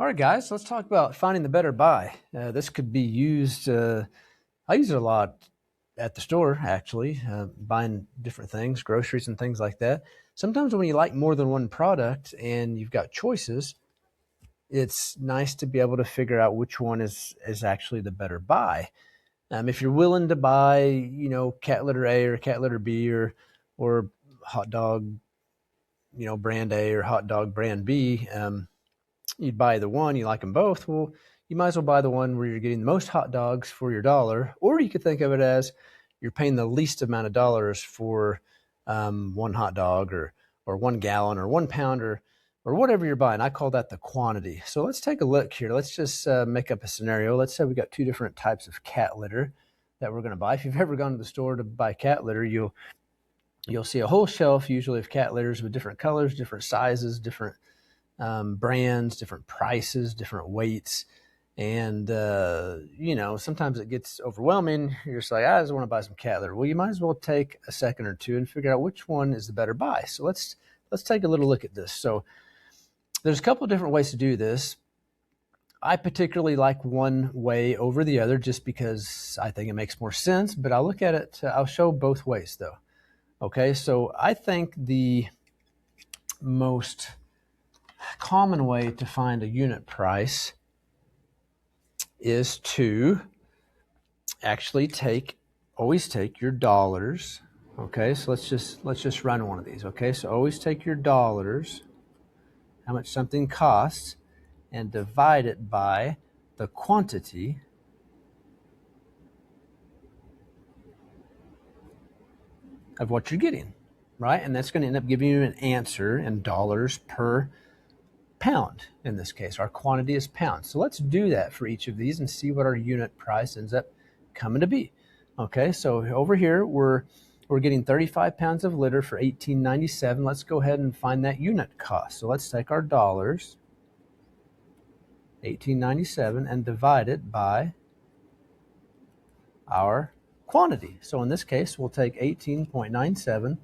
All right, guys, let's talk about finding the better buy. This could be used, I use it a lot at the store, actually, buying different things, groceries and things like that. Sometimes when you like more than one product and you've got choices, it's nice to be able to figure out which one is actually the better buy. If you're willing to buy, cat litter A or cat litter B or hot dog, brand A or hot dog brand B, you'd buy the one, you like them both. Well, you might as well buy the one where you're getting the most hot dogs for your dollar, or you could think of it as you're paying the least amount of dollars for one hot dog or 1 gallon or 1 pound or whatever you're buying. I call that the quantity. So let's take a look here. Let's just make up a scenario. Let's say we got two different types of cat litter that we're going to buy. If you've ever gone to the store to buy cat litter, you'll see a whole shelf usually of cat litters with different colors, different sizes, different brands, different prices, different weights. And, sometimes it gets overwhelming. You're just like, I just want to buy some cat litter. Well, you might as well take a second or two and figure out which one is the better buy. So let's take a little look at this. So there's a couple of different ways to do this. I particularly like one way over the other just because I think it makes more sense, but I'll look at it. I'll show both ways though. Okay. So I think the most common way to find a unit price is to actually always take your dollars. Okay, so let's just run one of these. Okay, so always take your dollars, how much something costs, and divide it by the quantity of what you're getting, right? And that's going to end up giving you an answer in dollars per pound. In this case, our quantity is pounds. So let's do that for each of these and see what our unit price ends up coming to be. Okay, so over here we're getting 35 pounds of litter for $18.97. Let's go ahead and find that unit cost. So let's take our dollars, $18.97, and divide it by our quantity. So in this case, we'll take 18.97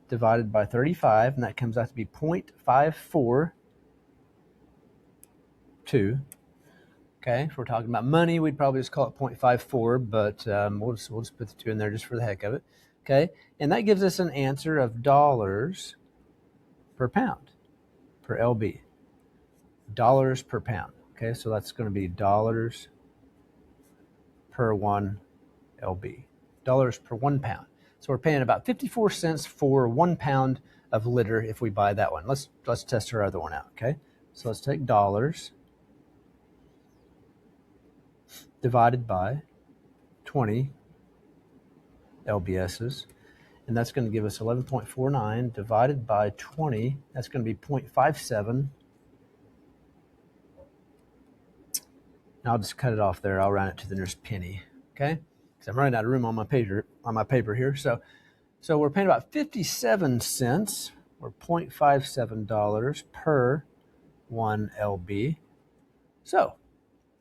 divided by 35, and that comes out to be 0.542. Okay, if we're talking about money, we'd probably just call it 0.54, but we'll just put the 2 in there just for the heck of it. Okay, and that gives us an answer of dollars per pound, per LB. Dollars per pound. Okay, so that's going to be dollars per 1 LB. Dollars per 1 pound. So we're paying about 54 cents for 1 pound of litter if we buy that one. Let's test our other one out. Okay, so let's take dollars divided by 20 LBSs, and that's going to give us 11.49 divided by 20. That's going to be 0.57. And I'll just cut it off there. I'll round it to the nearest penny. Okay, because I'm running out of room on my paper here. So we're paying about 57 cents or $0.57 per 1 LB. So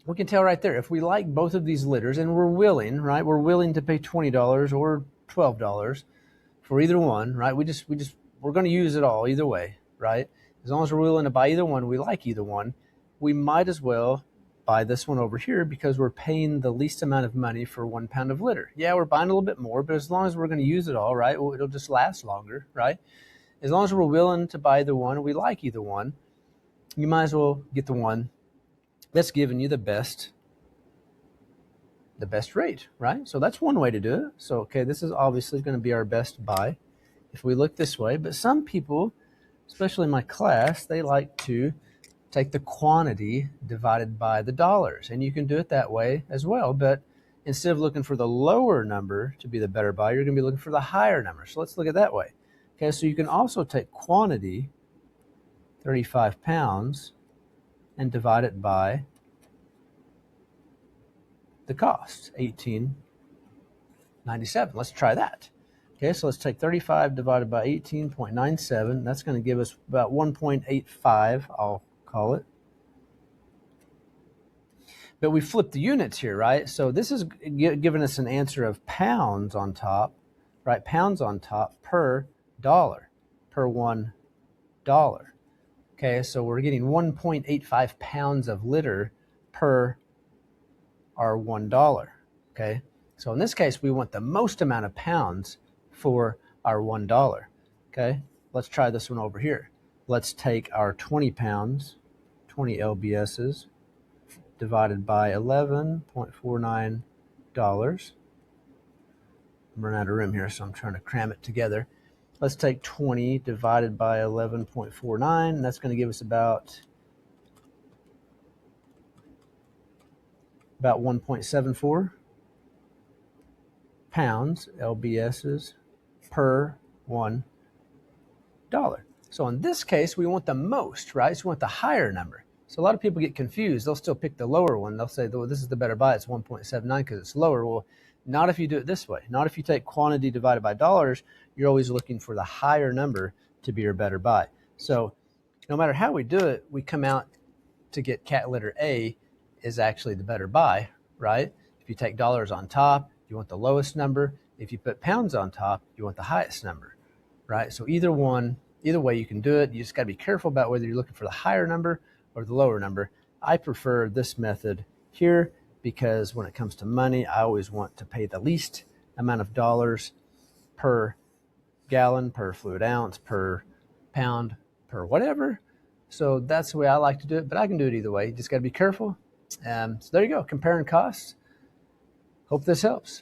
we can tell right there, if we like both of these litters and we're willing, right? We're willing to pay $20 or $12 for either one, right? We're going to use it all either way, right? As long as we're willing to buy either one, we like either one, we might as well buy this one over here because we're paying the least amount of money for 1 pound of litter. Yeah, we're buying a little bit more, but as long as we're going to use it all, right? Well, it'll just last longer, right? As long as we're willing to buy either one, we like either one, you might as well get the one that's giving you the best rate, right? So that's one way to do it. So, okay, this is obviously going to be our best buy if we look this way. But some people, especially in my class, they like to take the quantity divided by the dollars. And you can do it that way as well. But instead of looking for the lower number to be the better buy, you're going to be looking for the higher number. So let's look at that way. Okay, so you can also take quantity, 35 pounds, and divide it by the cost, $18.97. Let's try that. Okay, so let's take 35 divided by 18.97. That's going to give us about 1.85, I'll call it. But we flipped the units here, right? So this is giving us an answer of pounds on top, right? Pounds on top per dollar, per $1. Okay, so we're getting 1.85 pounds of liter per our $1. Okay, so in this case, we want the most amount of pounds for our $1. Okay, let's try this one over here. Let's take our 20 pounds, 20 LBSs, divided by $11.49. I'm running out of room here, so I'm trying to cram it together. Let's take 20 divided by 11.49, and that's going to give us about 1.74 pounds LBSs per $1. So in this case, we want the most, right? So we want the higher number. So a lot of people get confused. They'll still pick the lower one. They'll say, well, this is the better buy. It's 1.79 because it's lower. Well, not if you do it this way. Not if you take quantity divided by dollars. You're always looking for the higher number to be your better buy. So no matter how we do it, we come out to get cat litter A is actually the better buy, right? If you take dollars on top, you want the lowest number. If you put pounds on top, you want the highest number, right? So either way you can do it. You just got to be careful about whether you're looking for the higher number or the lower number. I prefer this method here because when it comes to money, I always want to pay the least amount of dollars per gallon, per fluid ounce, per pound, per whatever. So that's the way I like to do it, but I can do it either way. You just got to be careful. So there you go, comparing costs. Hope this helps.